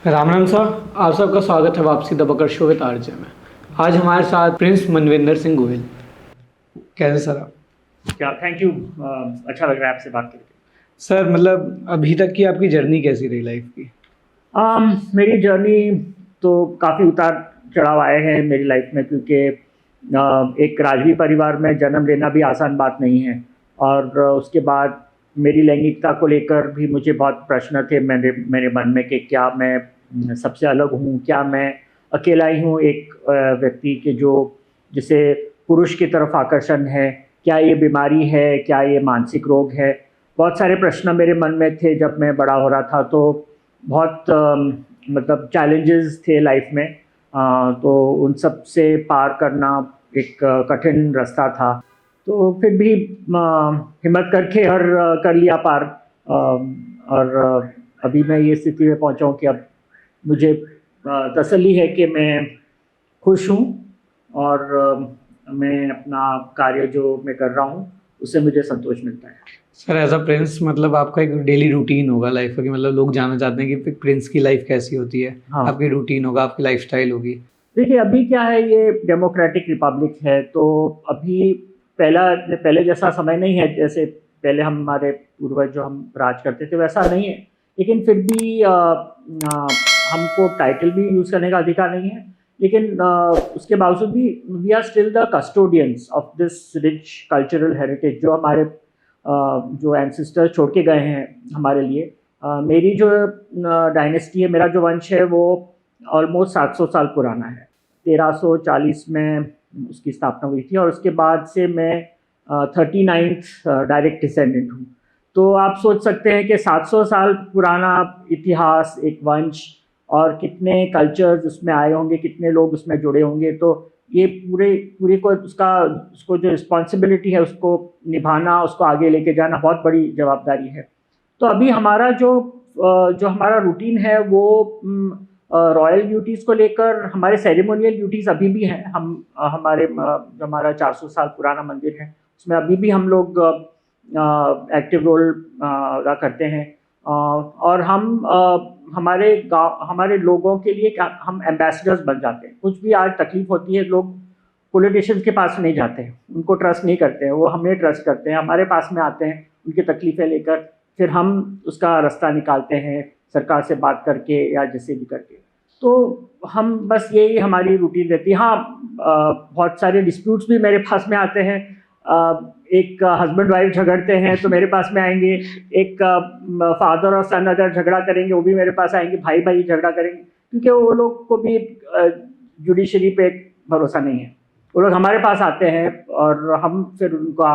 Ram Ram sir, आप सबका स्वागत है वापसी दबकर शो विद आरजे में। आज हमारे साथ प्रिंस मनविंदर सिंह गोयल। कैसे सर आप? क्या थैंक यू। अच्छा लग रहा है आपसे बात करके। सर मतलब अभी तक की आपकी जर्नी कैसी रही लाइफ की? मेरी जर्नी तो काफ़ी उतार चढ़ाव आए हैं मेरी लाइफ में, क्योंकि एक राजवी परिवार में जन्म लेना भी आसान बात नहीं है। और उसके बाद मेरी लैंगिकता को लेकर भी मुझे बहुत प्रश्न थे मेरे मेरे मन में कि क्या मैं सबसे अलग हूँ, क्या मैं अकेला ही हूँ एक व्यक्ति के जो जिसे पुरुष की तरफ आकर्षण है, क्या ये बीमारी है, क्या ये मानसिक रोग है। बहुत सारे प्रश्न मेरे मन में थे जब मैं बड़ा हो रहा था। तो बहुत मतलब चैलेंजेस थे लाइफ में। तो उन सब से पार करना एक कठिन रास्ता था। तो फिर भी हिम्मत करके और कर लिया पार। और अभी मैं ये स्थिति में पहुंचा हूँ कि अब मुझे तसल्ली है कि मैं खुश हूँ और मैं अपना कार्य जो मैं कर रहा हूँ उससे मुझे संतोष मिलता है। सर एज अ प्रिंस मतलब आपका एक डेली रूटीन होगा लाइफ का, कि मतलब लोग जानना चाहते हैं कि प्रिंस की लाइफ कैसी होती है। हाँ, आपकी रूटीन होगा, आपकी लाइफस्टाइल होगी। देखिए अभी क्या है, ये डेमोक्रेटिक रिपब्लिक है, तो अभी पहले जैसा समय नहीं है। जैसे पहले हमारे पूर्वज जो हम राज करते थे वैसा नहीं है। लेकिन फिर भी हमको टाइटल भी यूज़ करने का अधिकार नहीं है। लेकिन उसके बावजूद भी we are still the custodians of this rich cultural heritage जो हमारे जो एंसेस्टर छोड़ के गए हैं हमारे लिए। मेरी जो डायनेस्टी है, मेरा जो वंश है, वो ऑलमोस्ट 700 साल पुराना है। 1340 में उसकी स्थापना हुई थी और उसके बाद से मैं 39th डायरेक्ट डिसेंडेंट हूँ। तो आप सोच सकते हैं कि 700 साल पुराना इतिहास, एक वंश, और कितने कल्चर्स उसमें आए होंगे, कितने लोग उसमें जुड़े होंगे। तो ये पूरी को उसको जो रिस्पॉन्सिबिलिटी है उसको निभाना, उसको आगे लेके जाना बहुत बड़ी जवाबदारी है। तो अभी हमारा जो हमारा रूटीन है वो रॉयल ड्यूटीज़ को लेकर, हमारे सेरेमोनियल ड्यूटीज़ अभी भी हैं। हम हमारे जो हमारा 400 साल पुराना मंदिर है उसमें अभी भी हम लोग एक्टिव रोल अदा करते हैं। और हम हमारे गाँव, हमारे लोगों के लिए हम एम्बेसडर्स बन जाते हैं। कुछ भी आज तकलीफ होती है, लोग पॉलिटिशियंस के पास नहीं जाते हैं, उनको ट्रस्ट नहीं करते हैं, वो हमें ट्रस्ट करते हैं, हमारे पास में आते हैं उनकी तकलीफ़ें लेकर। फिर हम उसका रास्ता निकालते हैं सरकार से बात करके या जैसे भी करके। तो हम बस यही हमारी रूटीन रहती है। हाँ, बहुत सारे डिस्प्यूट्स भी मेरे पास में आते हैं। एक हस्बैंड वाइफ झगड़ते हैं तो मेरे पास में आएंगे। एक फादर और सन अगर झगड़ा करेंगे वो भी मेरे पास आएंगे, भाई भाई झगड़ा करेंगे, क्योंकि वो लोग को भी जुडिशरी पे भरोसा नहीं है। वो लोग हमारे पास आते हैं और हम फिर उनका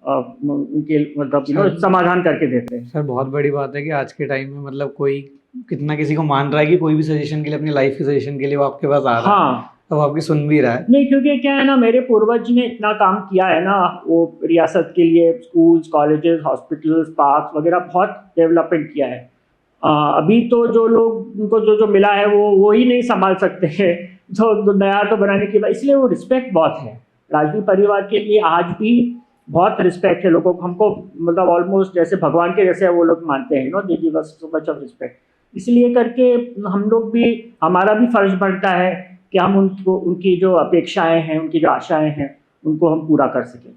उनके मतलब समाधान करके देते हैं। सर बहुत बड़ी बात है कि आज के टाइम में मतलब कोई कितना किसी को मान रहा है कि कोई भी सजेशन के लिए, अपनी लाइफ के सजेशन के लिए वो आपके पास आ रहा है। हाँ, तो आपकी सुन भी रहा है। नहीं, क्योंकि क्या है ना, मेरे पूर्वज ने इतना काम किया है ना, वो रियासत के लिए स्कूल्स, कॉलेजेस, हॉस्पिटल्स, पार्क्स वगैरह बहुत डेवलपमेंट किया है। अभी तो जो लोग उनको जो मिला है वो ही नहीं संभाल सकते हैं जो नया तो बनाने की बात। इसलिए वो रिस्पेक्ट बहुत है राजवी परिवार के लिए। आज भी बहुत रिस्पेक्ट है लोगों को, हमको मतलब ऑलमोस्ट जैसे भगवान के जैसे वो लोग मानते हैं। They give us so much of respect. इसलिए करके हम लोग भी, हमारा भी फर्ज बनता है कि हम उनको, उनकी जो अपेक्षाएं हैं, उनकी जो आशाएं हैं, उनको हम पूरा कर सकें।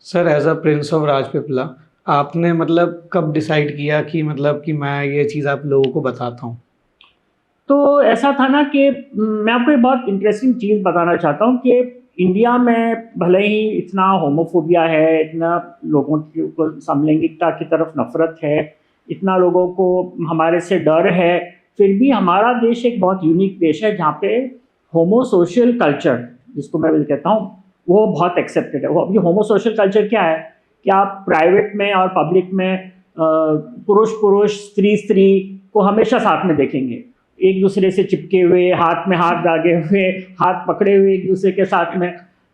Sir as a prince of Rajpipla आपने मतलब कब डिसाइड किया कि मतलब कि मैं ये चीज़ आप लोगों को बताता हूँ? तो ऐसा था ना कि मैं आपको एक बहुत इंटरेस्टिंग चीज़ बताना चाहता हूँ कि इंडिया में भले ही इतना होमोफोबिया है, इतना लोगों को समलैंगिकता की तरफ नफरत है, इतना लोगों को हमारे से डर है, फिर भी हमारा देश एक बहुत यूनिक देश है जहाँ पे होमोसोशल कल्चर, जिसको मैं कहता हूँ, वो बहुत एक्सेप्टेड है। वो अभी होमोसोशल कल्चर क्या है कि आप प्राइवेट में और पब्लिक में पुरुष पुरुष, स्त्री स्त्री को हमेशा साथ में देखेंगे, एक दूसरे से चिपके हुए, हाथ में हाथ दागे हुए, हाथ पकड़े हुए एक दूसरे के साथ में,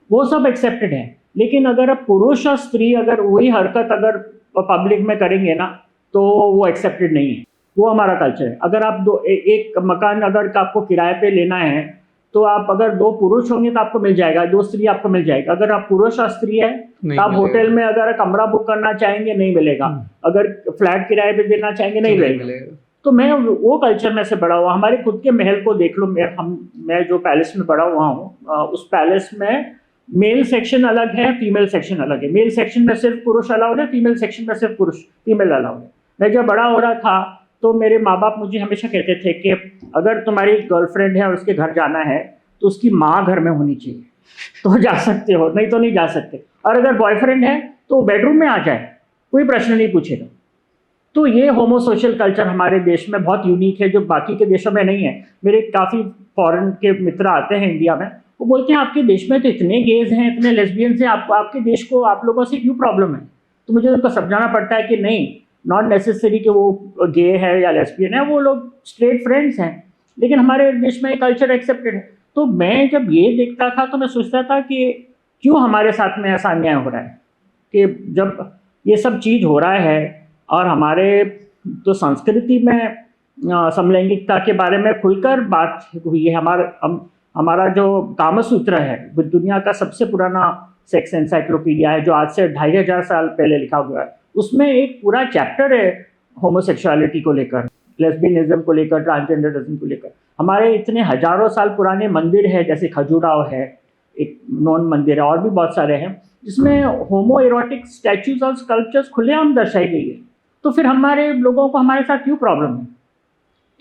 वो सब एक्सेप्टेड है। लेकिन अगर पुरुष और स्त्री अगर वही हरकत अगर पब्लिक में करेंगे ना, तो वो एक्सेप्टेड नहीं है। वो हमारा कल्चर है। अगर आप एक मकान अगर आपको किराए पे लेना है, तो आप अगर 2 पुरुष होंगे तो आपको मिल जाएगा, 2 स्त्री आपको मिल जाएगा। अगर आप पुरुष और स्त्री है तो आप होटल में अगर कमरा बुक करना चाहेंगे नहीं मिलेगा, अगर फ्लैट किराए पे देना चाहेंगे नहीं मिलेगा। तो मैं वो कल्चर में से बड़ा हुआ। हमारे खुद के महल को देख लो, मैं जो पैलेस में बड़ा हुआ हूँ, उस पैलेस में मेल सेक्शन अलग है, फीमेल सेक्शन अलग है। मेल सेक्शन में सिर्फ पुरुष अलाउड है, फीमेल सेक्शन में सिर्फ फीमेल अलाउड है। मैं जब बड़ा हो रहा था तो मेरे माँ बाप मुझे हमेशा कहते थे कि अगर तुम्हारी गर्लफ्रेंड है और उसके घर जाना है तो उसकी माँ घर में होनी चाहिए, तो जा सकते हो, नहीं तो नहीं जा सकते। और अगर बॉयफ्रेंड है तो बेडरूम में आ जाए, कोई प्रश्न नहीं पूछेगा। तो ये होमोसोशल कल्चर हमारे देश में बहुत यूनिक है, जो बाकी के देशों में नहीं है। मेरे काफ़ी फॉरेन के मित्र आते हैं इंडिया में, वो बोलते हैं आपके देश में तो इतने गेज हैं, इतने लेस्बियंस हैं, आपके देश को आप लोगों से क्यों प्रॉब्लम है? तो मुझे उनको समझाना पड़ता है कि नहीं, नॉट नेसेसरी कि वो गे है या लेस्बियन है, वो लोग स्ट्रेट फ्रेंड्स हैं, लेकिन हमारे देश में कल्चर एक्सेप्टेड है। तो मैं जब ये देखता था तो मैं सोचता था कि क्यों हमारे साथ में ऐसा अन्याय हो रहा है, कि जब ये सब चीज़ हो रहा है और हमारे तो संस्कृति में समलैंगिकता के बारे में खुलकर बात हुई है। हमारा जो कामसूत्र है, वो दुनिया का सबसे पुराना सेक्स एनसाइक्लोपीडिया है, जो आज से 2500 साल पहले लिखा हुआ है। उसमें एक पूरा चैप्टर है होमोसेक्सुअलिटी को लेकर, लेस्बियनिज्म को लेकर, ट्रांसजेंडरिज्म को लेकर। हमारे इतने हजारों साल पुराने मंदिर है, जैसे खजुराहो है, एक नॉन मंदिर है, और भी बहुत सारे हैं, जिसमें होमो एरोटिक स्टैचूज और स्कल्पचर्स खुलेआम दर्शाई गई है। तो फिर हमारे लोगों को हमारे साथ क्यों प्रॉब्लम है?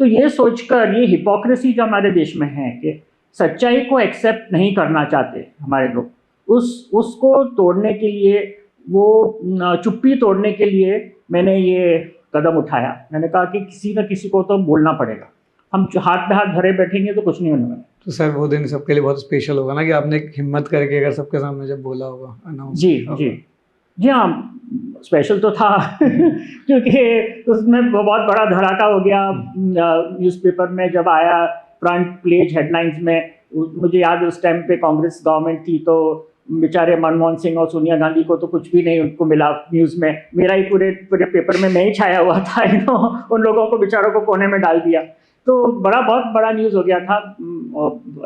तो ये सोचकर, ये हिपोक्रेसी जो हमारे देश में है कि सच्चाई को एक्सेप्ट नहीं करना चाहते हमारे लोग, उसको तोड़ने के लिए, वो चुप्पी तोड़ने के लिए मैंने ये कदम उठाया। मैंने कहा कि किसी न किसी को तो बोलना पड़ेगा, हम हाथ पे हाथ धरे बैठेंगे तो कुछ नहीं होने वाला। तो सर वो दिन सबके लिए बहुत स्पेशल होगा ना, कि आपने हिम्मत करके अगर सबके सामने जब बोला होगा, अनाउंस। जी हाँ, स्पेशल तो था क्योंकि उसमें बहुत बड़ा धड़ाका हो गया। न्यूज़पेपर में जब आया, फ्रंट पेज हेडलाइंस में, मुझे याद उस टाइम पे कांग्रेस गवर्नमेंट थी, तो बेचारे मनमोहन सिंह और सोनिया गांधी को तो कुछ भी नहीं उनको मिला न्यूज़ में। मेरा ही पूरे पेपर में मैं ही छाया हुआ था, उन लोगों को बेचारों को कोने में डाल दिया। तो बहुत बड़ा न्यूज़ हो गया था,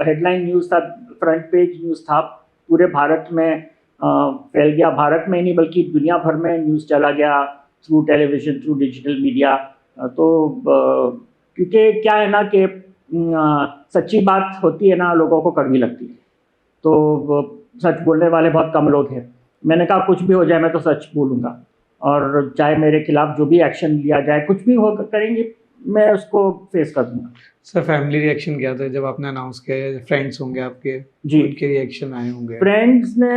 हेडलाइन न्यूज़ था, फ्रंट पेज न्यूज़ था, पूरे भारत में फैल गया। भारत में नहीं बल्कि दुनिया भर में न्यूज़ चला गया, through television, through digital media. तो क्योंकि क्या है ना कि सच्ची बात होती है ना, लोगों को कड़वी लगती है, तो सच बोलने वाले बहुत कम लोग हैं। मैंने कहा कुछ भी हो जाए मैं तो सच बोलूँगा, और चाहे मेरे खिलाफ जो भी एक्शन लिया जाए, कुछ भी हो करेंगे, मैं उसको फेस कर दूँगा। सर फैमिली रिएक्शन क्या था जब आपने अनाउंस किया? फ्रेंड्स होंगे आपके, जी, उनके रिएक्शन आए होंगे? फ्रेंड्स ने,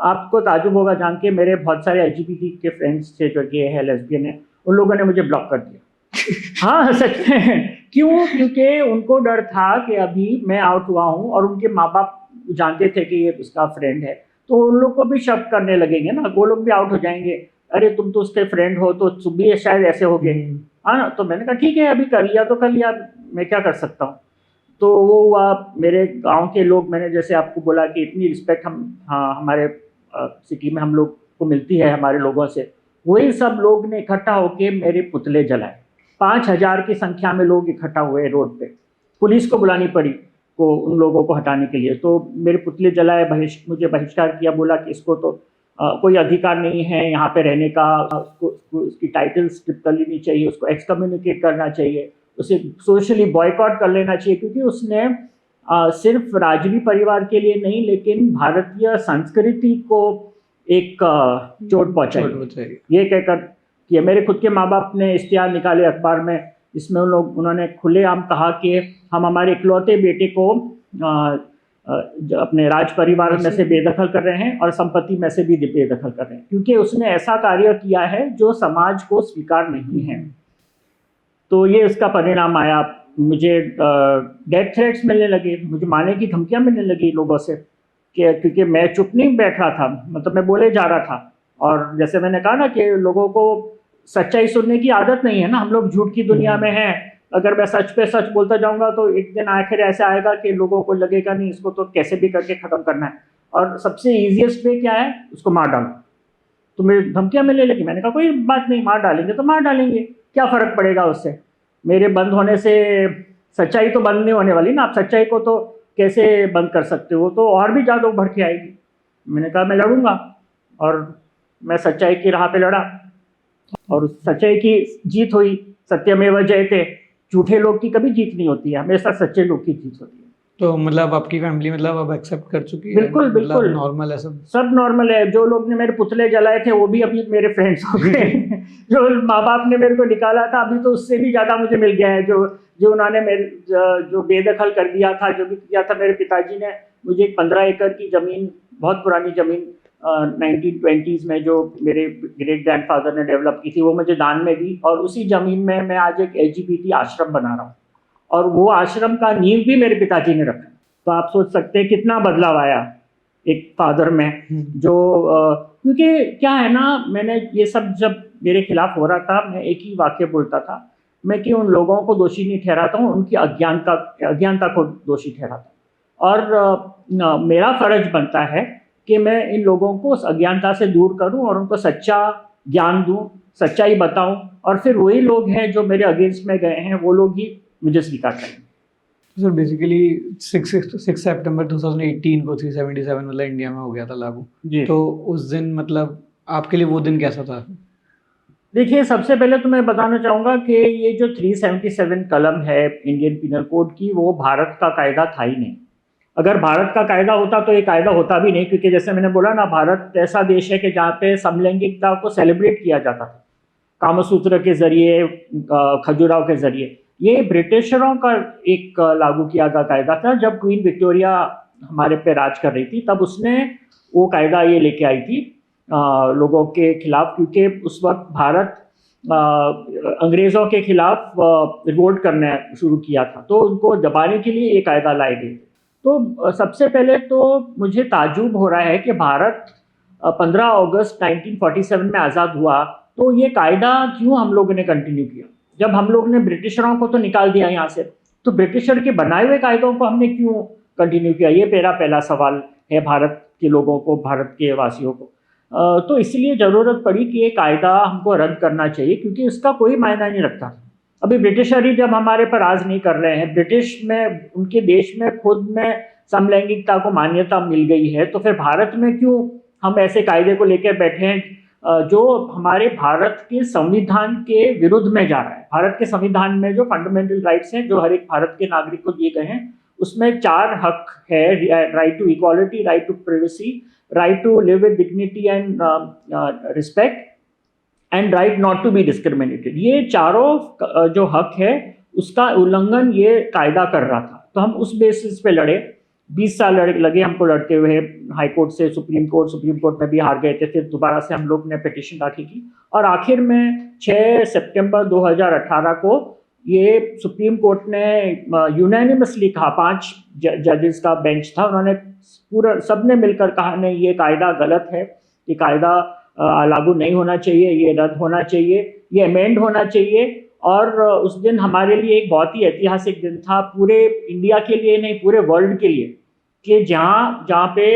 आपको ताजुब होगा जान के, मेरे बहुत सारे एलजीबीटी के फ्रेंड्स थे जो गे है, लेस्बियन है, उन लोगों ने मुझे ब्लॉक कर दिया। हाँ सच में। क्यों? क्योंकि उनको डर था कि अभी मैं आउट हुआ हूँ और उनके माँ बाप जानते थे कि ये उसका फ्रेंड है, तो उन लोग को भी शक करने लगेंगे ना, वो लोग भी आउट हो जाएंगे, अरे तुम तो उसके फ्रेंड हो तो तुम भी शायद ऐसे हो गए। हाँ ना, तो मैंने कहा ठीक है, अभी कर लिया तो कर लिया, मैं क्या कर सकता हूँ। तो वो हुआ, मेरे गांव के लोग, मैंने जैसे आपको बोला कि इतनी रिस्पेक्ट हमारे सिटी में हम लोग को मिलती है हमारे लोगों से, वही सब लोग ने इकट्ठा होके मेरे पुतले जलाए। 5000 की संख्या में लोग इकट्ठा हुए रोड पे, पुलिस को बुलानी पड़ी को उन लोगों को हटाने के लिए। तो मेरे पुतले जलाए, मुझे बहिष्कार किया, बोला कि इसको तो कोई अधिकार नहीं है यहाँ पे रहने का, उसकी टाइटल स्ट्रिप कर लेनी चाहिए, उसको एक्सकम्युनिकेट करना चाहिए, उसे सोशली बॉयकॉट कर लेना चाहिए, क्योंकि उसने सिर्फ राजवी परिवार के लिए नहीं, लेकिन भारतीय संस्कृति को एक चोट पहुँचाई। ये कहकर कि मेरे खुद के माँ बाप ने इश्तिहार निकाले अखबार में, जिसमें उन्होंने खुलेआम कहा कि हम हमारे इकलौते बेटे को अपने राज परिवार में से बेदखल कर रहे हैं और संपत्ति में से भी बेदखल कर रहे हैं, क्योंकि उसने ऐसा कार्य किया है जो समाज को स्वीकार नहीं है। तो ये इसका परिणाम आया। मुझे डेथ थ्रेट्स मिलने लगे, मुझे मारने की धमकियां मिलने लगी लोगों से, क्योंकि मैं चुप नहीं बैठ रहा था, मतलब मैं बोले जा रहा था। और जैसे मैंने कहा ना कि लोगों को सच्चाई सुनने की आदत नहीं है ना, हम लोग झूठ की दुनिया में हैं। अगर मैं सच पे सच बोलता जाऊंगा तो एक दिन आखिर ऐसा आएगा कि लोगों को लगेगा नहीं, इसको तो कैसे भी करके ख़त्म करना है, और सबसे ईजिएस्ट वे क्या है, उसको मार डालो। तो मेरी धमकियां मिलने लगी। मैंने कहा कोई बात नहीं, मार डालेंगे तो मार डालेंगे, क्या फ़र्क पड़ेगा उससे, मेरे बंद होने से सच्चाई तो बंद नहीं होने वाली ना। आप सच्चाई को तो कैसे बंद कर सकते हो, तो और भी ज़्यादा उभर के आएगी। मैंने कहा मैं लड़ूंगा, और मैं सच्चाई की राह पे लड़ा, और उस सच्चाई की जीत हुई। सत्यमेव जयते, झूठे लोग की कभी जीत नहीं होती है, हमेशा सच्चे लोग की जीत होती है। तो मतलब आपकी फैमिली मतलब अब एक्सेप्ट कर चुकी है? बिल्कुल बिल्कुल नॉर्मल है सब? सब नॉर्मल है। जो लोग ने मेरे पुतले जलाए थे वो भी अभी मेरे फ्रेंड्स हो गए। जो माँ बाप ने मेरे को निकाला था अभी तो उससे भी ज़्यादा मुझे मिल गया है। जो जो उन्होंने मेरे जो बेदखल कर दिया था, जो भी किया था मेरे पिताजी ने, मुझे एक 15 एकड़ की ज़मीन, बहुत पुरानी ज़मीन 1920s में जो मेरे ग्रेट ग्रैंडफादर ने डेवलप की थी, वो मुझे दान में दी। और उसी ज़मीन में मैं आज एक LGBT आश्रम बना रहा हूँ, और वो आश्रम का नींव भी मेरे पिताजी ने रखा। तो आप सोच सकते हैं कितना बदलाव आया एक फादर में। जो क्योंकि क्या है ना, मैंने ये सब जब मेरे खिलाफ हो रहा था, मैं एक ही वाक्य बोलता था, मैं कि उन लोगों को दोषी नहीं ठहराता हूँ, उनकी अज्ञानता को दोषी ठहराता हूँ। और मेरा फर्ज बनता है कि मैं इन लोगों को उस अज्ञानता से दूर करूं और उनको सच्चा ज्ञान दूं, सच्चाई बताऊं, और फिर वही लोग हैं जो मेरे अगेंस्ट में गए हैं, वो लोग ही मुझे स्वीकार करें। सर बेसिकली 6 सितंबर 2018 को 377 मतलब इंडिया में हो गया था लागू जी। तो उस दिन मतलब आपके लिए वो दिन कैसा था? देखिए, सबसे पहले तो मैं बताना चाहूँगा कि ये जो 377 कलम है इंडियन पिनल कोड की, वो भारत का कायदा था ही नहीं। अगर भारत का कायदा होता तो ये कायदा होता भी नहीं, क्योंकि जैसे मैंने बोला ना, भारत ऐसा देश है कि जहाँ पे समलैंगिकता को सेलिब्रेट किया जाता था, कामसूत्र के जरिए, खजुराहो के जरिए। ये ब्रिटिशरों का एक लागू किया गया कायदा था। जब क्वीन विक्टोरिया हमारे पे राज कर रही थी, तब उसने वो कायदा ये लेके आई थी लोगों के खिलाफ, क्योंकि उस वक्त भारत अंग्रेज़ों के खिलाफ रिवोल्ट करना शुरू किया था, तो उनको दबाने के लिए ये कायदा लाए गए। तो सबसे पहले तो मुझे ताज्जुब हो रहा है कि भारत 15 अगस्त 1947 में आज़ाद हुआ, तो ये कायदा क्यों हम लोगों ने कंटिन्यू किया? जब हम लोग ने ब्रिटिशरों को तो निकाल दिया यहाँ से, तो ब्रिटिशर के बनाए हुए कायदों को हमने क्यों कंटिन्यू किया? ये मेरा पहला सवाल है भारत के लोगों को, भारत के वासियों को। तो इसलिए ज़रूरत पड़ी कि ये कायदा हमको रद्द करना चाहिए, क्योंकि इसका कोई मायना नहीं रखता। अभी ब्रिटिशर ही जब हमारे पर राज नहीं कर रहे हैं, ब्रिटिश में, उनके देश में खुद में समलैंगिकता को मान्यता मिल गई है, तो फिर भारत में क्यों हम ऐसे कायदे को लेकर बैठे हैं जो हमारे भारत के संविधान के विरुद्ध में जा रहा है? भारत के संविधान में जो फंडामेंटल राइट्स हैं, जो हर एक भारत के नागरिक को दिए गए हैं, उसमें 4 हक है: right to equality, right to privacy, right to live with dignity and respect, and right not to be discriminated. ये चारों जो हक है, उसका उल्लंघन ये कायदा कर रहा था। तो हम उस बेसिस पे लड़े। 20 साल लगे हमको लड़ते हुए, हाई कोर्ट से सुप्रीम कोर्ट में भी हार गए थे। फिर दोबारा से हम लोग ने पिटीशन दाखिल की, और आखिर में 6 सितंबर 2018 को ये सुप्रीम कोर्ट ने यूनानिमसली कहा, 5 जजेस का बेंच था, उन्होंने पूरा, सबने मिलकर कहा नहीं, ये कायदा गलत है, ये कायदा लागू नहीं होना चाहिए, ये रद्द होना चाहिए, ये अमेंड होना चाहिए। और उस दिन हमारे लिए एक बहुत ही ऐतिहासिक दिन था, पूरे इंडिया के लिए नहीं, पूरे वर्ल्ड के लिए, कि जहाँ पे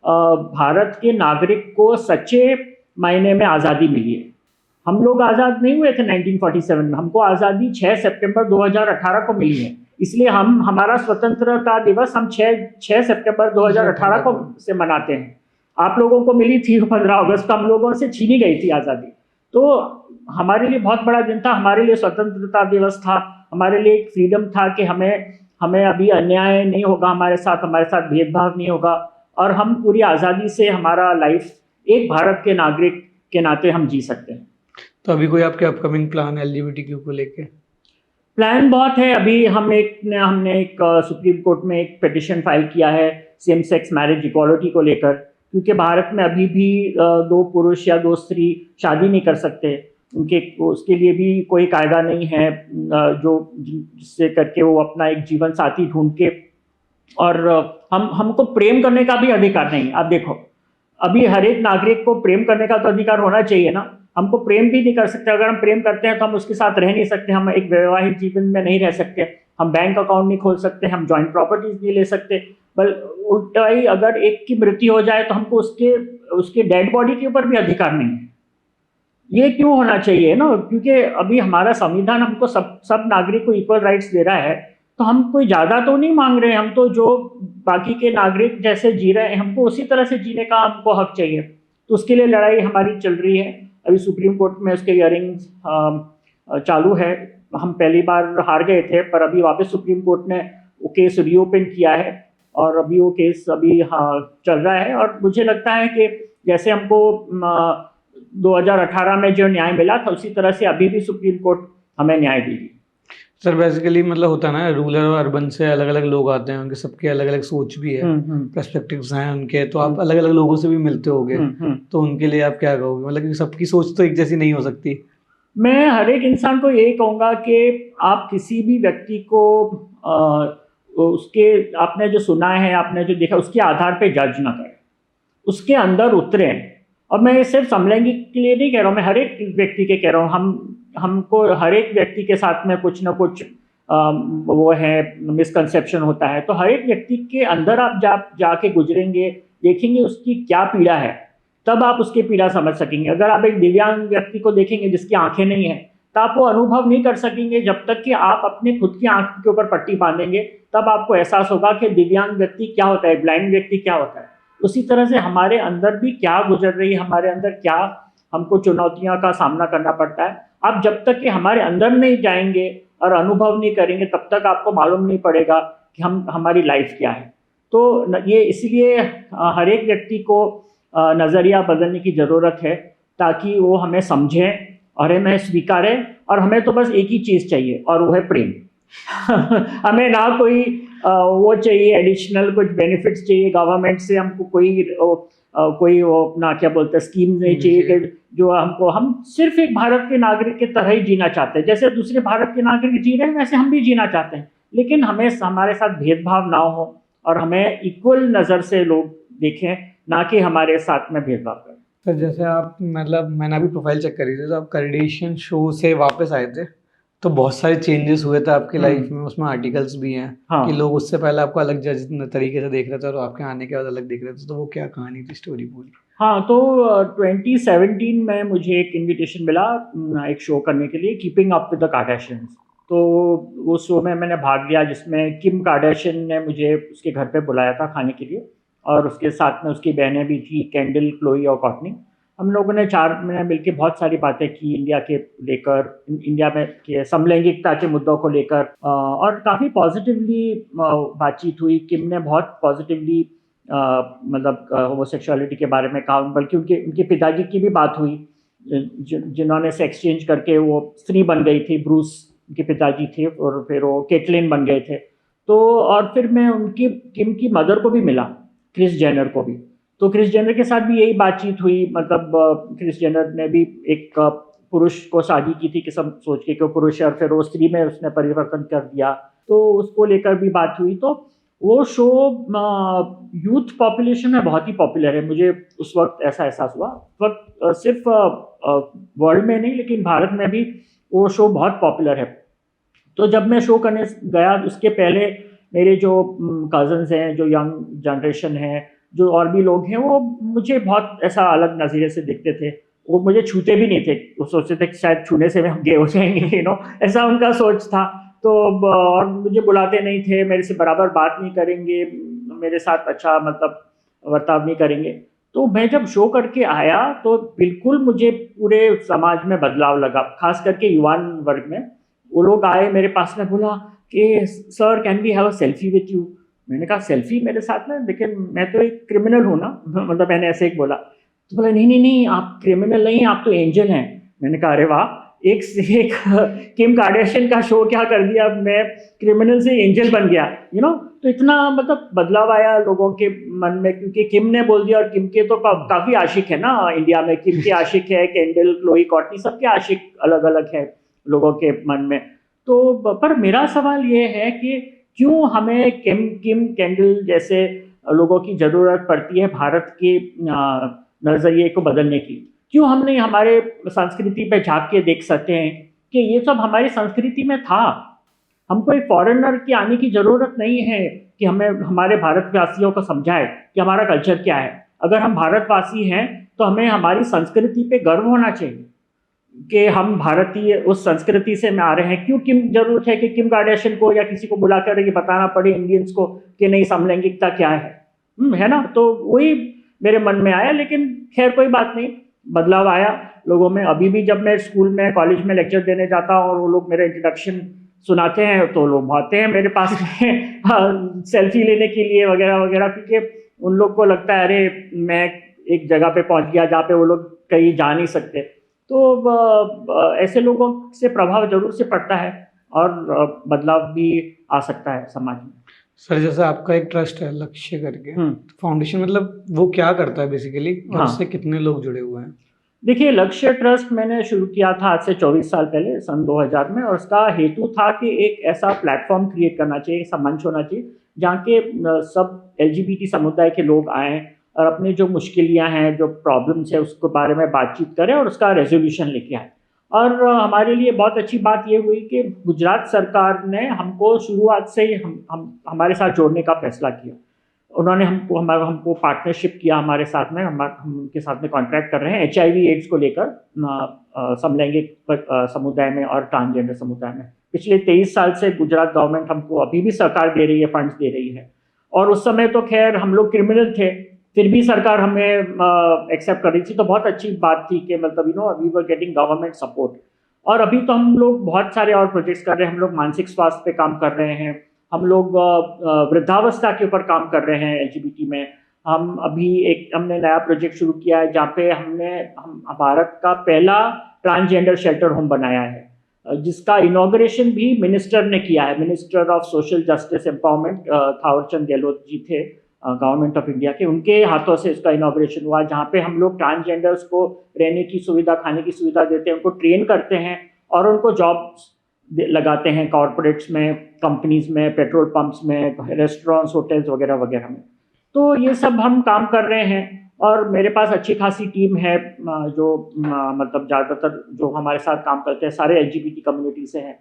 भारत के नागरिक को सच्चे मायने में आज़ादी मिली है। हम लोग आज़ाद नहीं हुए थे 1947 में, हमको आज़ादी 6 सितंबर 2018 को मिली है। इसलिए हमारा स्वतंत्रता दिवस हम 6 सितंबर 2018 को से मनाते हैं। आप लोगों को मिली थी 15 अगस्त को, हम लोगों से छीनी गई थी आज़ादी। तो हमारे लिए बहुत बड़ा दिन था, हमारे लिए स्वतंत्रता दिवस था, हमारे लिए एक फ्रीडम था कि हमें अभी अन्याय नहीं होगा, हमारे साथ भेदभाव नहीं होगा, और हम पूरी आज़ादी से हमारा लाइफ एक भारत के नागरिक के नाते हम जी सकते हैं। तो अभी कोई आपके अपकमिंग प्लान LGBTQ को लेके? प्लान बहुत है। अभी हमने एक सुप्रीम कोर्ट में एक पिटिशन फाइल किया है सेम सेक्स मैरिज इक्वालिटी को लेकर, क्योंकि भारत में अभी भी 2 पुरुष या 2 स्त्री शादी नहीं कर सकते। उसके लिए भी कोई कायदा नहीं है जो जिससे करके वो अपना एक जीवन साथी ढूंढ के, और हमको प्रेम करने का भी अधिकार नहीं। आप देखो, अभी हर एक नागरिक को प्रेम करने का तो अधिकार होना चाहिए ना। हमको प्रेम भी नहीं कर सकते। अगर हम प्रेम करते हैं तो हम उसके साथ रह नहीं सकते, हम एक वैवाहिक जीवन में नहीं रह सकते, हम बैंक अकाउंट नहीं खोल सकते, हम जॉइंट प्रॉपर्टीज नहीं ले सकते। बल उल्टा ही, अगर एक की मृत्यु हो जाए तो हमको उसके डेड बॉडी के ऊपर भी अधिकार नहीं है। ये क्यों होना चाहिए ना? क्योंकि अभी हमारा संविधान हमको सब नागरिक को इक्वल राइट्स दे रहा है, तो हम कोई ज़्यादा तो नहीं मांग रहे हैं। हम तो जो बाकी के नागरिक जैसे जी रहे हैं, हमको उसी तरह से जीने का हमको हक चाहिए। तो उसके लिए लड़ाई हमारी चल रही है। अभी सुप्रीम कोर्ट में उसके हियरिंग्स चालू है। हम पहली बार हार गए थे, पर अभी वापस सुप्रीम कोर्ट ने वो केस रीओपन किया है और अभी वो केस अभी चल रहा है। और मुझे लगता है कि जैसे हमको 2018 में जो न्याय मिला था, उसी तरह से अभी भी सुप्रीम कोर्ट हमें न्याय देगी। सर बेसिकली मतलब होता है ना, रूरल और अर्बन से अलग अलग लोग आते हैं, उनके सबके अलग अलग सोच भी है, पर्सपेक्टिव्स हैं उनके, तो आप अलग अलग लोगों से भी मिलते होगे, तो उनके लिए आप क्या कहोगे? मतलब कि सबकी सोच तो एक जैसी नहीं हो सकती। मैं हर एक इंसान को यही कहूँगा कि आप किसी भी व्यक्ति को उसके आपने जो सुना है, आपने जो देखा, उसके आधार पे जज ना करें, उसके अंदर उतरें। और मैं सिर्फ समलैंगिक के लिए नहीं कह रहा हूँ, मैं हर एक व्यक्ति के कह रहा हूँ। हमको हर एक व्यक्ति के साथ में कुछ ना कुछ वो है मिसकंसेप्शन होता है, तो हर एक व्यक्ति के अंदर आप जाके गुजरेंगे, देखेंगे उसकी क्या पीड़ा है, तब आप उसकी पीड़ा समझ सकेंगे। अगर आप एक दिव्यांग व्यक्ति को देखेंगे जिसकी आंखें नहीं है, तो आप वो अनुभव नहीं कर सकेंगे जब तक कि आप अपने खुद की आंख के ऊपर पट्टी बांधेंगे। तब आपको एहसास होगा कि दिव्यांग व्यक्ति क्या होता है, ब्लाइंड व्यक्ति क्या होता है। उसी तरह से हमारे अंदर भी क्या गुजर रही है, हमारे अंदर क्या हमको चुनौतियों का सामना करना पड़ता है। आप जब तक कि हमारे अंदर नहीं जाएंगे और अनुभव नहीं करेंगे, तब तक आपको मालूम नहीं पड़ेगा कि हमारी लाइफ क्या है। तो ये इसलिए हर एक व्यक्ति को नज़रिया बदलने की ज़रूरत है, ताकि वो हमें समझें और हमें स्वीकारें। और हमें तो बस एक ही चीज़ चाहिए, और वो है प्रेम। हमें ना कोई वो चाहिए, एडिशनल कुछ बेनिफिट्स चाहिए गवर्नमेंट से, हमको कोई वो अपना क्या बोलते हैं स्कीम नहीं चाहिए कि जो हम सिर्फ एक भारत के नागरिक की तरह ही जीना चाहते हैं। जैसे दूसरे भारत के नागरिक जी रहे हैं, वैसे हम भी जीना चाहते हैं, लेकिन हमें हमारे साथ भेदभाव ना हो और हमें इक्वल नज़र से लोग देखें, ना कि हमारे साथ में भेदभाव करें। सर जैसे आप, मतलब मैंने अभी प्रोफाइल चेक करी थी, तो आप करडेशियन शो से वापस आए थे, तो बहुत सारे चेंजेस हुए थे आपकी लाइफ में, उसमें आर्टिकल्स भी हैं कि लोग उससे पहले आपको अलग तरीके से देख रहे थे और आपके आने के बाद अलग देख रहे थे, तो वो क्या कहानी थी, स्टोरी पूरी? हाँ, तो 2017 में मुझे एक इनविटेशन मिला एक शो करने के लिए, keeping up with the Kardashians. तो उस शो में मैंने भाग लिया, जिसमें किम कार्डाशियन ने मुझे उसके घर पे बुलाया था खाने के लिए, और उसके साथ में उसकी बहनें भी थी, कैंडल, क्लोई और कॉर्टनी। हम लोगों ने 4 महीने मिलकर बहुत सारी बातें की इंडिया के लेकर, इंडिया में के समलैंगिकता के मुद्दों को लेकर, और काफ़ी पॉजिटिवली बातचीत हुई। किम ने बहुत पॉजिटिवली मतलब होमोसेक्सुअलिटी के बारे में कहा, बल्कि उनके पिताजी की भी बात हुई, जिन्होंने सेक्स चेंज करके वो स्त्री बन गई थी। ब्रूस उनके पिताजी थे, और फिर वो केटलिन बन गए थे। तो और फिर मैं किम की मदर को भी मिला, क्रिस जेनर को भी। तो क्रिस जेनर के साथ भी यही बातचीत हुई। मतलब क्रिस जेनर ने भी एक पुरुष को शादी की थी, कि सब सोच के कि वो पुरुष है, और फिर वो स्त्री में उसने परिवर्तन कर दिया, तो उसको लेकर भी बात हुई। तो वो शो यूथ पॉपुलेशन में बहुत ही पॉपुलर है। मुझे उस वक्त ऐसा एहसास हुआ। उस वक्त सिर्फ वर्ल्ड में नहीं, लेकिन भारत में भी वो शो बहुत पॉपुलर है। तो जब मैं शो करने गया, उसके पहले मेरे जो कज़न्स हैं, जो यंग जनरेशन है, जो और भी लोग हैं, वो मुझे बहुत ऐसा अलग नज़रिए से देखते थे। वो मुझे छूते भी नहीं थे, वो सोचते थे कि शायद छूने से हम गे हो जाएंगे, ऐसा उनका सोच था। तो और मुझे बुलाते नहीं थे, मेरे से बराबर बात नहीं करेंगे, मेरे साथ अच्छा मतलब बर्ताव नहीं करेंगे। तो मैं जब शो करके आया, तो बिल्कुल मुझे पूरे समाज में बदलाव लगा, खास करके युवान वर्ग में। वो लोग आए मेरे पास में, बोला कि sir can we have a selfie with you. मैंने कहा सेल्फी मेरे साथ में? लेकिन मैं तो एक क्रिमिनल हूँ ना, मतलब मैंने ऐसे ही बोला। तो बोला नहीं नहीं नहीं, आप क्रिमिनल नहीं, आप तो एंजल हैं। मैंने कहा अरे वाह, एक किम कार्डाशियन का शो क्या कर दिया, मैं क्रिमिनल से एंजल बन गया, तो इतना मतलब बदलाव आया लोगों के मन में, क्योंकि किम ने बोल दिया। और किम के तो काफ़ी आशिक है ना इंडिया में, किम के आशिक है, कैंडल, क्लोई, कॉर्टनी, सबके आशिक अलग अलग है लोगों के मन में। तो पर मेरा सवाल ये है कि क्यों हमें किम कैंडल जैसे लोगों की ज़रूरत पड़ती है भारत के नज़रिए को बदलने की? क्यों हम नहीं हमारे संस्कृति पे झांक के देख सकते हैं कि ये सब हमारी संस्कृति में था? हमको एक फॉरेनर की आने की ज़रूरत नहीं है कि हमें हमारे भारतवासियों को समझाए कि हमारा कल्चर क्या है। अगर हम भारतवासी हैं, तो हमें हमारी संस्कृति पे गर्व होना चाहिए कि हम भारतीय उस संस्कृति से में आ रहे हैं। क्यों किम जरूरत है कि किम कार्डाशियन को या किसी को बुलाकर ये बताना पड़े इंडियंस को कि नहीं समलैंगिकता क्या है? है ना? तो वही मेरे मन में आया। लेकिन खैर कोई बात नहीं, बदलाव आया लोगों में। अभी भी जब मैं स्कूल में कॉलेज में लेक्चर देने जाता हूँ और वो लोग मेरा इंट्रोडक्शन सुनाते हैं तो लोग आते हैं मेरे पास में सेल्फी लेने के लिए वगैरह वगैरह, क्योंकि उन लोग को लगता है अरे मैं एक जगह पे पहुंच गया जहाँ पे वो लोग कहीं जा नहीं सकते। तो ऐसे लोगों से प्रभाव जरूर से पड़ता है और बदलाव भी आ सकता है समाज में। सर जैसे आपका एक ट्रस्ट है लक्ष्य करके, फाउंडेशन मतलब वो क्या करता है बेसिकली, और उससे कितने लोग जुड़े हुए हैं? देखिए, लक्ष्य ट्रस्ट मैंने शुरू किया था आज से 24 साल पहले सन 2000 में, और उसका हेतु था कि एक ऐसा प्लेटफॉर्म क्रिएट करना चाहिए, ऐसा मंच होना चाहिए जहाँ के सब LGBT समुदाय के लोग आएँ और अपनी जो मुश्किलियाँ हैं, जो प्रॉब्लम्स है, उसके बारे में बातचीत करें और उसका रेजोल्यूशन लेके आए। और हमारे लिए बहुत अच्छी बात ये हुई कि गुजरात सरकार ने हमको शुरुआत से ही हमारे साथ जोड़ने का फैसला किया। उन्होंने हमको पार्टनरशिप किया हमारे साथ में, हम उनके साथ में कॉन्ट्रैक्ट कर रहे हैं HIV एड्स को लेकर समलैंगिक समुदाय में और ट्रांसजेंडर समुदाय में। पिछले 23 साल से गुजरात गवर्नमेंट हमको अभी भी सरकार दे रही है, फंड्स दे रही है। और उस समय तो खैर हम लोग क्रिमिनल थे, फिर भी सरकार हमें एक्सेप्ट कर रही थी, तो बहुत अच्छी बात थी कि मतलब we were getting government support. और अभी तो हम लोग बहुत सारे और प्रोजेक्ट्स कर रहे हैं। हम लोग मानसिक स्वास्थ्य पे काम कर रहे हैं, हम लोग वृद्धावस्था के ऊपर काम कर रहे हैं LGBT में। हमने नया प्रोजेक्ट शुरू किया है जहाँ पे हम भारत का पहला ट्रांसजेंडर शेल्टर होम बनाया है, जिसका इनॉग्रेशन भी मिनिस्टर ने किया है। Minister of social justice empowerment Thaawarchand Gehlot ji थे गवर्नमेंट ऑफ इंडिया के, उनके हाथों से इसका इनॉग्रेशन हुआ, जहाँ पे हम लोग ट्रांसजेंडर्स को रहने की सुविधा, खाने की सुविधा देते हैं, उनको ट्रेन करते हैं और उनको जॉब्स लगाते हैं कॉरपोरेट्स में, कंपनीज में, पेट्रोल पंप्स में, रेस्टोरेंट्स, होटल्स वगैरह वगैरह में। तो ये सब हम काम कर रहे हैं और मेरे पास अच्छी खासी टीम है जो मतलब ज़्यादातर जो हमारे साथ काम करते हैं सारे LGBT कम्युनिटी से हैं।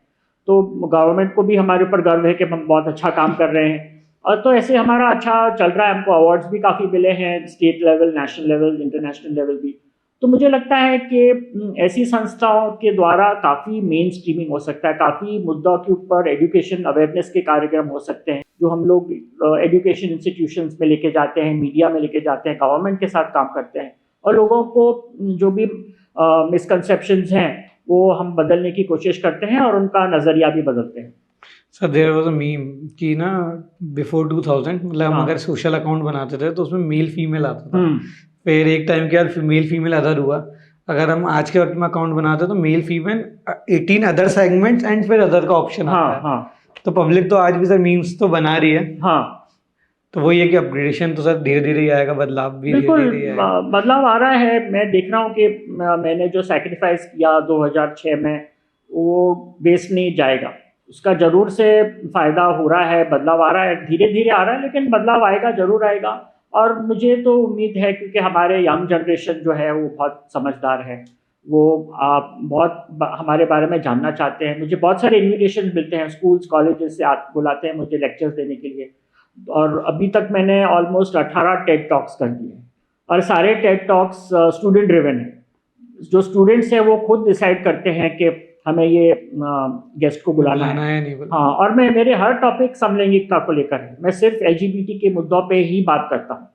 तो गवर्नमेंट को भी हमारे ऊपर गर्व है कि हम बहुत अच्छा काम कर रहे हैं। और तो ऐसे हमारा अच्छा चल रहा है, हमको अवार्ड्स भी काफ़ी मिले हैं, state level, national level, international level भी। तो मुझे लगता है कि ऐसी संस्थाओं के द्वारा काफ़ी मेन स्ट्रीमिंग हो सकता है, काफ़ी मुद्दों के ऊपर एजुकेशन अवेयरनेस के कार्यक्रम हो सकते हैं जो हम लोग एजुकेशन इंस्टीट्यूशंस में लेके जाते हैं, मीडिया में लेके जाते हैं, गवर्नमेंट के साथ काम करते हैं और लोगों को जो भी मिसकंसेप्शंस हैं वो हम बदलने की कोशिश करते हैं और उनका नज़रिया भी बदलते हैं। Sir there was a meme कि ना बिफोर 2000 मतलब हम अगर सोशल अकाउंट बनाते थे तो उसमें मेल फीमेल आता था, फिर एक टाइम के बाद मेल फीमेल अदर हुआ। अगर हम आज के वक्त में अकाउंट बनाते हैं तो male female 18 other segments and फिर अदर का ऑप्शन आता है। तो पब्लिक तो आज भी सर मीम्स तो बना रही है। तो वही है कि अपग्रेडेशन तो सर धीरे धीरे ही आएगा, बदलाव भी बिल्कुल धीरे धीरे आएगा। बदलाव आ रहा है। मैं देख रहा हूँ कि मैंने जो सैक्रिफाइस किया 2006 में वो वेस्ट नहीं जाएगा, उसका जरूर से फायदा हो रहा है, बदलाव आ रहा है, धीरे धीरे आ रहा है, लेकिन बदलाव आएगा, जरूर आएगा। और मुझे तो उम्मीद है क्योंकि हमारे यंग जनरेशन जो है वो बहुत समझदार है, वो बहुत हमारे बारे में जानना चाहते हैं। मुझे बहुत सारे इन्विटेशन मिलते हैं, स्कूल्स कॉलेजेस से बुलाते हैं मुझे लेक्चर्स देने के लिए, और अभी तक मैंने ऑलमोस्ट 18 टेड टॉक्स कर दिए और सारे टेड टॉक्स स्टूडेंट ड्रिवन है। जो स्टूडेंट्स हैं वो खुद डिसाइड करते हैं कि हमें ये गेस्ट को बुलाना है नहीं। हाँ, और मेरे हर टॉपिक समलैंगिकता को लेकर है, मैं सिर्फ LGBT के मुद्दों पे ही बात करता हूँ।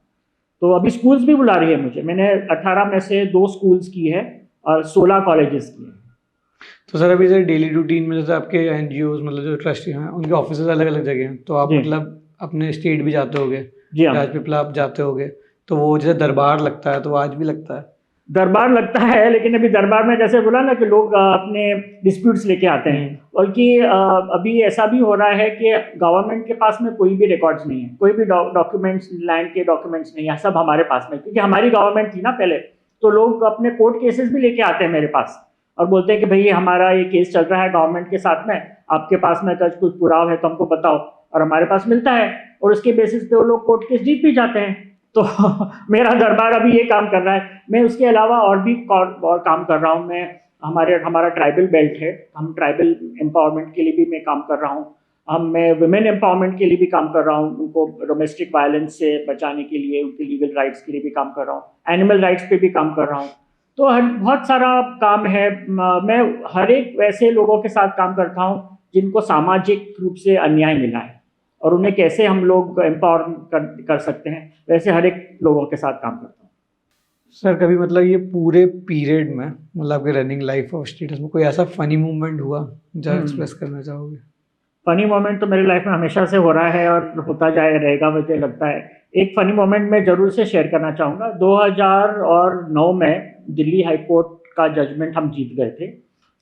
तो अभी स्कूल्स भी बुला रही है मुझे, मैंने 18 में से 2 स्कूल्स की है और 16 कॉलेजेस की है। तो सर अभी सर डेली रूटीन में जैसे आपके NGOs मतलब जो ट्रस्टी हैं उनके ऑफिस अलग अलग जगह हैं, तो आप मतलब अपने स्टेट भी जाते होगे, राजपीपला आप जाते होगे, तो वो जैसे दरबार लगता है तो आज भी लगता है? दरबार लगता है, लेकिन अभी दरबार में जैसे बोला ना कि लोग अपने डिस्प्यूट्स लेके आते हैं, बल्कि अभी ऐसा भी हो रहा है कि गवर्नमेंट के पास में कोई भी रिकॉर्ड्स नहीं है, कोई भी डॉक्यूमेंट्स, लैंड के डॉक्यूमेंट्स नहीं है, सब हमारे पास में, क्योंकि हमारी गवर्नमेंट थी ना पहले। तो लोग अपने कोर्ट केसेस भी लेके आते हैं मेरे पास और बोलते हैं कि भाई हमारा ये केस चल रहा है गवर्नमेंट के साथ में, आपके पास में कुछ पुरावा है तो हमको बताओ, और हमारे पास मिलता है और उसके बेसिस पे वो लोग कोर्ट केस जीत भी जाते हैं। तो मेरा दरबार अभी ये काम कर रहा है। मैं उसके अलावा और भी और काम कर रहा हूँ। मैं हमारा ट्राइबल बेल्ट है, हम ट्राइबल एम्पावरमेंट के लिए भी मैं काम कर रहा हूँ। मैं वुमेन एम्पावरमेंट के लिए भी काम कर रहा हूँ, उनको डोमेस्टिक वायलेंस से बचाने के लिए, उनके लीगल राइट्स के लिए भी काम कर रहा हूँ, एनिमल राइट्स पे भी काम कर रहा हूँ। तो बहुत सारा काम है। मैं हर एक वैसे लोगों के साथ काम करता हूँ जिनको सामाजिक रूप से अन्याय मिला है और उन्हें कैसे हम लोग एम्पावर कर सकते हैं, वैसे हर एक लोगों के साथ काम करता हूँ। सर कभी मतलब ये पूरे पीरियड में मतलब आपके रनिंग लाइफ और स्टेटस में कोई ऐसा फनी मोमेंट हुआ जो एक्सप्रेस करना चाहोगे? फनी मोमेंट तो मेरी लाइफ में हमेशा से हो रहा है और होता जाए रहेगा, मुझे लगता है। एक फनी मोमेंट मैं ज़रूर से शेयर करना चाहूँगा। 2009 में दिल्ली हाई कोर्ट का जजमेंट हम जीत गए थे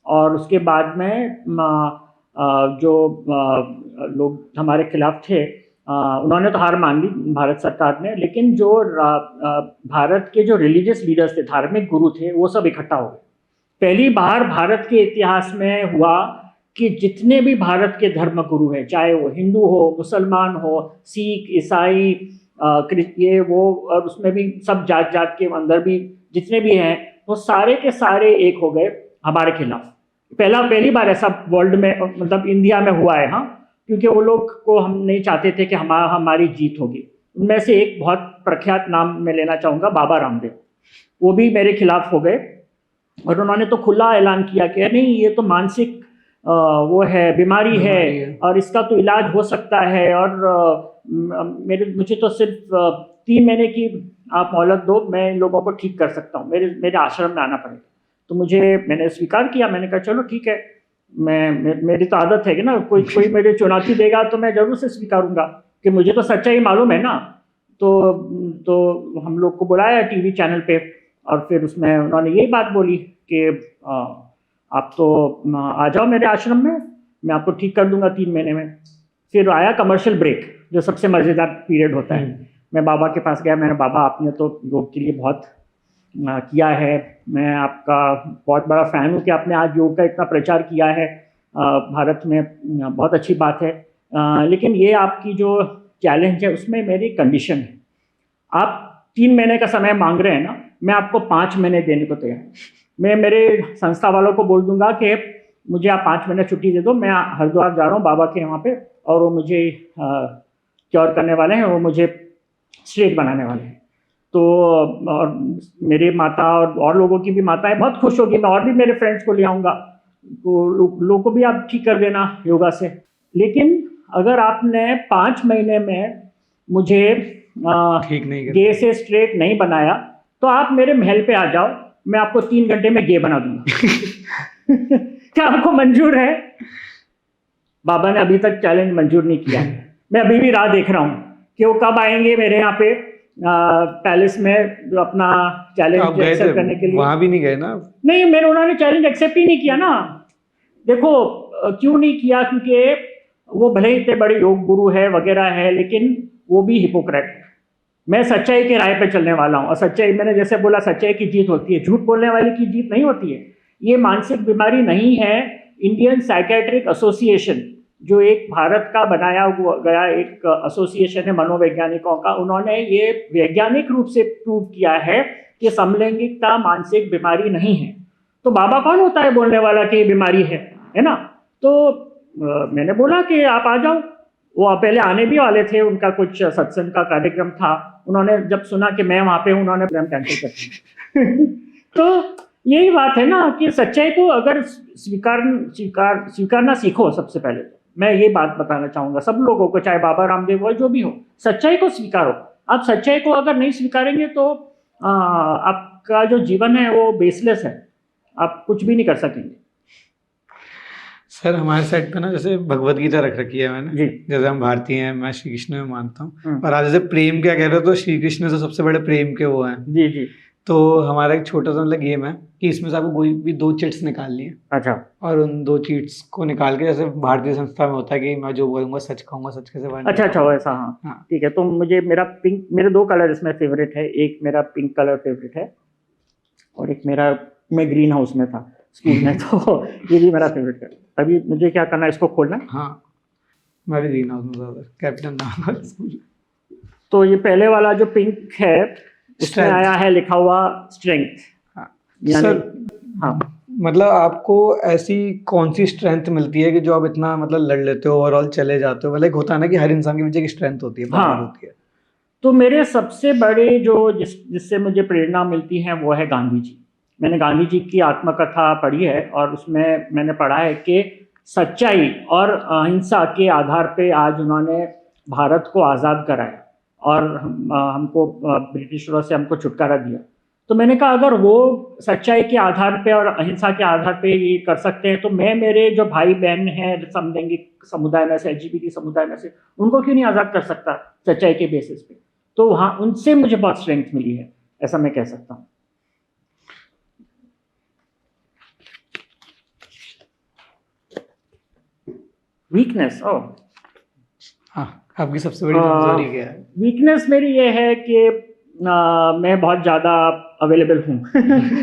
और उसके बाद में जो लोग हमारे खिलाफ थे, उन्होंने तो हार मान ली भारत सरकार ने, लेकिन जो भारत के जो रिलीजियस लीडर्स थे, धार्मिक गुरु थे, वो सब इकट्ठा हो गए। पहली बार भारत के इतिहास में हुआ कि जितने भी भारत के धर्म गुरु हैं, चाहे वो हिंदू हो, मुसलमान हो, सिख, ईसाई, ये वो, और उसमें भी सब जात जात के अंदर भी जितने भी हैं, वो सारे के सारे एक हो गए हमारे खिलाफ। पहली बार ऐसा वर्ल्ड में, मतलब इंडिया में हुआ है। हाँ, क्योंकि वो लोग को हम नहीं चाहते थे कि हमारी जीत होगी। उनमें से एक बहुत प्रख्यात नाम मैं लेना चाहूँगा, बाबा रामदेव। वो भी मेरे खिलाफ हो गए और उन्होंने तो खुला ऐलान किया कि नहीं, ये तो मानसिक वो है, बीमारी है और इसका तो इलाज हो सकता है। और मुझे तो सिर्फ 3 महीने की आप मोहलत दो, मैं इन लोगों को ठीक कर सकता हूँ, मेरे आश्रम में आना पड़ेगा। तो मैंने स्वीकार किया। मैंने कहा चलो ठीक है, मेरी तो आदत है कि ना, कोई मेरी चुनौती देगा तो मैं जरूर से स्वीकारूंगा कि मुझे तो सच्चाई मालूम है ना। तो हम लोग को बुलाया टीवी चैनल पे और फिर उसमें उन्होंने यही बात बोली कि आप तो आ जाओ मेरे आश्रम में, मैं आपको ठीक कर दूंगा 3 महीने में। फिर आया कमर्शियल ब्रेक, जो सबसे मज़ेदार पीरियड होता है। मैं बाबा के पास गया। मैंने, बाबा आपने तो योग के लिए बहुत किया है, मैं आपका बहुत बड़ा फ़ैन हूँ कि आपने आज योग का इतना प्रचार किया है भारत में, बहुत अच्छी बात है। लेकिन ये आपकी जो चैलेंज है उसमें मेरी कंडीशन है। आप 3 महीने का समय मांग रहे हैं ना, मैं आपको 5 महीने देने को तैयार हूँ। मैं मेरे संस्था वालों को बोल दूंगा कि मुझे आप 5 महीने छुट्टी दे दो, मैं हरिद्वार जा रहा हूँ बाबा के यहाँ पे, और वो मुझे क्योर करने वाले हैं, वो मुझे स्ट्रेट बनाने वाले हैं। तो और मेरी माता और लोगों की भी माताएं बहुत खुश होगी। मैं और भी मेरे फ्रेंड्स को ले आऊँगा, तो लोगों को भी आप ठीक कर देना योगा से। लेकिन अगर आपने 5 महीने में मुझे ठीक नहीं गे से स्ट्रेट नहीं बनाया, तो आप मेरे महल पे आ जाओ, मैं आपको 3 घंटे में गे बना दूंगा। क्या आपको मंजूर है? बाबा ने अभी तक चैलेंज मंजूर नहीं किया। मैं अभी भी राह देख रहा हूँ कि वो कब आएंगे मेरे यहाँ पे पैलेस में जो अपना चैलेंज एक्सेप्ट करने के लिए। वहां भी नहीं गए ना? नहीं, उन्होंने चैलेंज एक्सेप्ट ही नहीं किया ना। देखो क्यों नहीं किया, क्योंकि वो भले ही इतने बड़े योग गुरु है वगैरह है, लेकिन वो भी हिपोक्रेट है। मैं सच्चाई के राह पे चलने वाला हूँ, और सच्चाई, मैंने जैसे बोला, सच्चाई की जीत होती है, झूठ बोलने वाले की जीत नहीं होती है। ये मानसिक बीमारी नहीं है। इंडियन साइकेट्रिक एसोसिएशन, जो एक भारत का बनाया गया एक एसोसिएशन है मनोवैज्ञानिकों का, उन्होंने ये वैज्ञानिक रूप से प्रूव किया है कि समलैंगिकता मानसिक बीमारी नहीं है। तो बाबा कौन होता है बोलने वाला कि ये बीमारी है ना? तो मैंने बोला कि आप आ जाओ। वो पहले आने भी वाले थे, उनका कुछ सत्संग का कार्यक्रम था। उन्होंने जब सुना कि मैं वहाँ पे हूँ, उन्होंने प्रोग्राम कैंसिल कर दिया। तो यही बात है ना कि सच्चाई को अगर स्वीकारना सीखो। सबसे पहले तो मैं ये बात बताना चाहूँगा सब लोगों को, चाहे बाबा रामदेव हो, जो भी हो, सच्चाई को स्वीकारो। आप सच्चाई को अगर नहीं स्वीकारेंगे तो आपका जो जीवन है वो बेसलेस है, आप कुछ भी नहीं कर सकेंगे। सर हमारे साइड पे ना जैसे भगवत गीता रख रखी है मैंने जी। जैसे हम भारतीय हैं, मैं श्री कृष्ण में मानता हूँ, और आज जैसे प्रेम क्या कह रहे हो, तो श्री कृष्ण तो सबसे बड़े प्रेम के वो हैं। जी जी। तो हमारा एक छोटा सा मतलब गेम है कि इसमें से आपको कोई भी 2 चिट्स निकालनी है। अच्छा। और उन 2 चीट्स को निकाल के, जैसे भारतीय संस्था में होता है कि मैं जो बोलूंगा सच कहूंगा, सच कैसे बनूंगा। अच्छा वैसा। हाँ ठीक है। तो मुझे मेरा पिंक, मेरे 2 कलर इसमें फेवरेट है। एक मेरा पिंक कलर फेवरेट है और एक मेरा, मैं ग्रीन हाउस में था स्कूल में, तो ये भी मेरा फेवरेट है। अभी मुझे क्या करना है, इसको खोलना है। हाँ, मैं भी ग्रीन हाउस में था, कैप्टन था स्कूल। तो ये पहले वाला जो पिंक है उसमें आया है लिखा हुआ स्ट्रेंथ। सर हाँ, मतलब आपको ऐसी कौन सी स्ट्रेंथ मिलती है कि जो आप इतना मतलब लड़ लेते हो, ओवरऑल चले जाते हो? मतलब होता है ना कि हर इंसान के पीछे एक स्ट्रेंथ होती है, हाँ होती है। तो मेरे सबसे बड़े जो जिससे मुझे प्रेरणा मिलती है वो है गांधी जी। मैंने गांधी जी की आत्मकथा पढ़ी है और उसमें मैंने पढ़ा है कि सच्चाई और अहिंसा के आधार पे आज उन्होंने भारत को आज़ाद कराया और हमको ब्रिटिशरों से हमको छुटकारा दिया। तो मैंने कहा अगर वो सच्चाई के आधार पे और अहिंसा के आधार पे ये कर सकते हैं, तो मैं मेरे जो भाई बहन हैं समलैंगिक समुदाय में से, LGBT समुदाय में से, उनको क्यों नहीं आज़ाद कर सकता सच्चाई के बेसिस पे। तो वहाँ उनसे मुझे बहुत स्ट्रेंथ मिली है, ऐसा मैं कह सकता हूँ। वीकनेस, हाँ, आपकी सबसे बड़ी कमजोरी क्या है? वीकनेस मेरी ये है कि मैं बहुत ज़्यादा अवेलेबल हूँ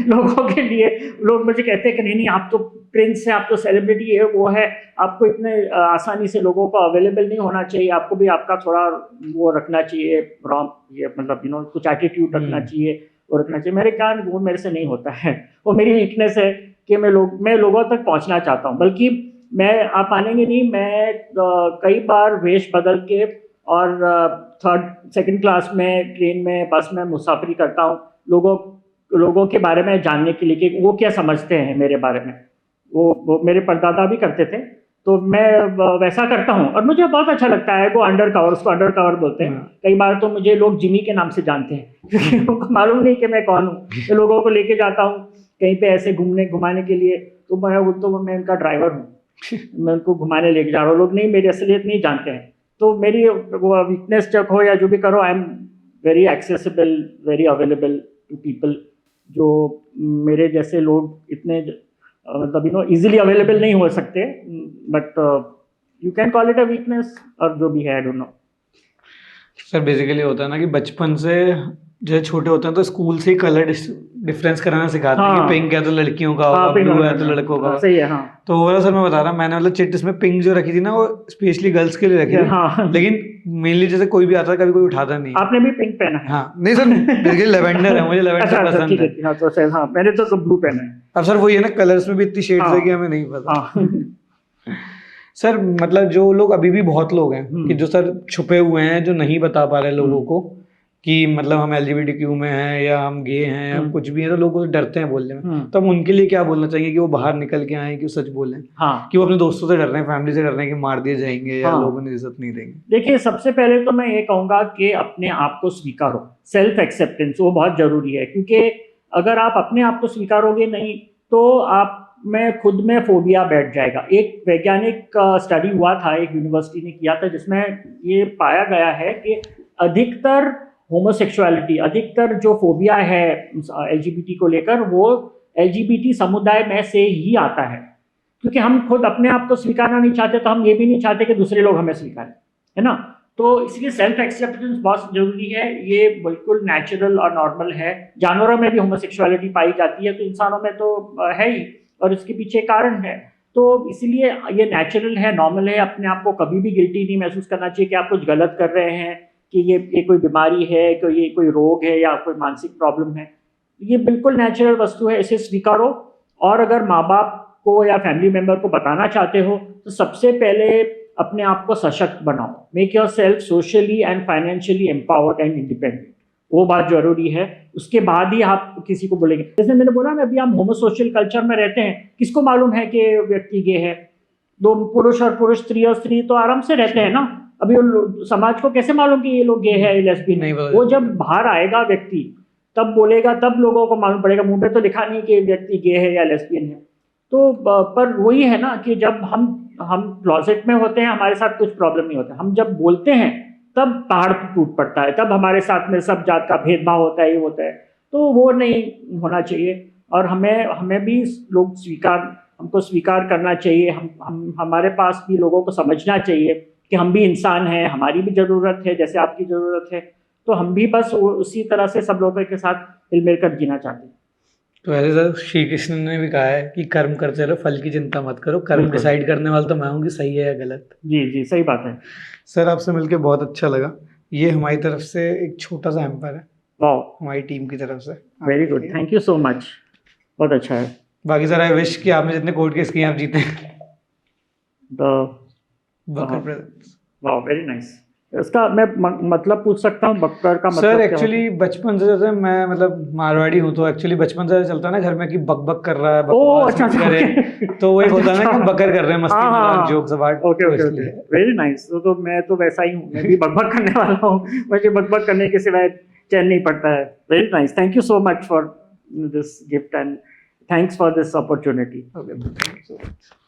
लोगों के लिए। लोग मुझे कहते हैं कि नहीं आप तो प्रिंस है, आप तो सेलिब्रिटी है, वो है, आपको इतने आसानी से लोगों को अवेलेबल नहीं होना चाहिए, आपको भी आपका थोड़ा वो रखना चाहिए, ये मतलब कुछ एटीट्यूड रखना चाहिए, वो रखना चाहिए। मेरे कारण वो मेरे से नहीं होता है। वो मेरी वीकनेस है कि मैं लोगों तक पहुँचना चाहता हूँ। बल्कि आप मानेंगे नहीं, मैं कई बार वेश बदल के और थर्ड सेकंड क्लास में, ट्रेन में, बस में मुसाफरी करता हूँ लोगों के बारे में जानने के लिए कि वो क्या समझते हैं मेरे बारे में। वो मेरे परदादा भी करते थे, तो मैं वैसा करता हूँ और मुझे बहुत अच्छा लगता है। वो अंडर कवर, उसको अंडर कवर बोलते हैं। कई बार तो मुझे लोग जिमी के नाम से जानते हैं क्योंकि उनको मालूम नहीं कि मैं कौन हूँ। मैं लोगों को लेके जाता हूँ कहीं पे ऐसे घुमाने के लिए, तो मैं उनका ड्राइवर हूँ, मैं उनको घुमाने लेके जा रहा हूँ। लोग नहीं, मेरी असलियत नहीं जानते हैं। तो मेरी वो वीकनेस चेक हो या जो भी करो, I am very accessible, very available to people. जो मेरे जैसे लोग इतने मतलब इजीली अवेलेबल नहीं हो सकते, but you can call it a weakness और जो भी है, I don't know. Sir basically होता है ना कि बचपन से जैसे छोटे होते हैं तो स्कूल से ही कलर डिफरेंस कराना सिखाते हैं कि पिंक है तो लड़कियों का होगा, ब्लू है तो लड़कों का। सही है, हाँ। तो वो सर मैं बता रहा, मैंने मतलब चिट इसमें पिंक जो रखी थी ना, वो स्पेशली गर्ल्स के लिए रखी थी। हाँ। लेकिन मेनली जैसे कोई भी आता है, कभी कोई उठाता नहीं। आपने भी पिंक पहना है? हाँ नहीं सर, बेसिकली लेवेंडर है, मुझे लेवेंडर पसंद है। हाँ तो सर, हाँ मैंने तो ब्लू पहना है। अब सर वही है ना, कलर्स में भी इतनी शेड्स है कि हमें नहीं पता। सर मतलब जो लोग अभी भी बहुत लोग हैं कि जो सर छुपे हुए हैं, जो नहीं बता पा रहे लोगों को कि मतलब हम LGBTQ में हैं या हम गे हैं या कुछ भी है, तो लोग डरते हैं बोलने में। तो हम उनके लिए क्या बोलना चाहिए कि वो बाहर निकल के आए, कि वो सच बोलें? हाँ। कि वो अपने दोस्तों से डर रहे हैं, फैमिली से डर रहे हैं कि मार दिए जाएंगे या लोग उन्हें इज्जत नहीं देंगे? देखिए, सबसे पहले तो मैं ये कहूँगा कि अपने आप को स्वीकारो। सेल्फ एक्सेप्टेंस वो बहुत जरूरी है, क्योंकि अगर आप अपने आप को स्वीकारोगे नहीं तो आप में खुद में फोबिया बैठ जाएगा। एक वैज्ञानिक स्टडी हुआ था, एक यूनिवर्सिटी ने किया था, जिसमें ये पाया गया है कि अधिकतर होमोसेक्सुअलिटी, अधिकतर जो फोबिया है LGBT को लेकर, वो LGBT समुदाय में से ही आता है। क्योंकि हम खुद अपने आप को स्वीकारना नहीं चाहते, तो हम ये भी नहीं चाहते कि दूसरे लोग हमें स्वीकारें, है ना। तो इसलिए सेल्फ एक्सेप्टेंस बहुत जरूरी है। ये बिल्कुल नेचुरल और नॉर्मल है। जानवरों में भी होमोसेक्सुअलिटी पाई जाती है, तो इंसानों में तो है ही, और इसके पीछे कारण है। तो इसलिए ये नेचुरल है, नॉर्मल है। अपने आप को कभी भी गिल्टी नहीं महसूस करना चाहिए कि आप कुछ गलत कर रहे हैं, कि ये कोई बीमारी है, कि ये कोई रोग है या कोई मानसिक प्रॉब्लम है। ये बिल्कुल नेचुरल वस्तु है, इसे स्वीकारो। और अगर माँ बाप को या फैमिली मेम्बर को बताना चाहते हो तो सबसे पहले अपने आप को सशक्त बनाओ। Make your self socially and financially empowered and independent, वो बात जरूरी है। उसके बाद ही आप किसी को बोलेंगे। जैसे मैंने बोला ना, अभी हम होमोसोशल कल्चर में रहते हैं, किसको मालूम है कि व्यक्ति गे है? दो पुरुष और पुरुष, स्त्री और स्त्री तो आराम से रहते हैं ना। अभी समाज को कैसे मालूम कि ये लोग गे है, लेस्बियन है? वो जब बाहर आएगा व्यक्ति, तब बोलेगा, तब लोगों को मालूम पड़ेगा। मुंह पे तो लिखा नहीं कि व्यक्ति गे है या लेस्बियन है। तो पर वही है ना कि जब हम क्लोजेट में होते हैं, हमारे साथ कुछ प्रॉब्लम नहीं होता। हम जब बोलते हैं तब पहाड़ टूट पड़ता है, तब हमारे साथ में सब जात का भेदभाव होता है, ये होता है। तो वो नहीं होना चाहिए। और हमें भी लोग हमको स्वीकार करना चाहिए। हमारे पास भी लोगों को समझना चाहिए कि हम भी इंसान हैं, हमारी भी ज़रूरत है जैसे आपकी ज़रूरत है। तो हम भी बस उसी तरह से सब लोगों के साथ मिल मिलकर जीना चाहते हैं। तो ऐसे सर श्री कृष्ण ने भी कहा है कि कर्म करते रहो, फल की चिंता मत करो। कर्म डिसाइड करने वाला तो मैं हूँ कि सही है या गलत। जी जी, सही बात है। सर आपसे मिलके बहुत अच्छा लगा। ये हमारी तरफ से एक छोटा सा हैम्पर है, वाह, हमारी टीम की तरफ से। Very good, thank you so much, बहुत अच्छा है। बाकी सर आई विश कि आपने जितने कोर्ट केस किए आप जीते। वाह, वेरी नाइस। इसका मैं मतलब पूछ सकता हूँ, बक्कर का मतलब? सर एक्चुअली बचपन से, जैसे मैं मतलब मारवाड़ी हूँ, तो एक्चुअली बचपन से चलता है ना घर में कि बक बक कर रहा है, अच्छा करे, तो वही होता है ना कि बकर कर रहे हैं, मस्ती मजाक jokes about. Okay, very nice. तो मैं तो वैसा ही हूँ, मैं भी बक बक करने वाला हूँ। मुझे बक बक करने के सिवाय चैन नहीं पड़ता है। Very nice, thank you so much for this gift, and thanks for this opportunity. Okay, thank you so much.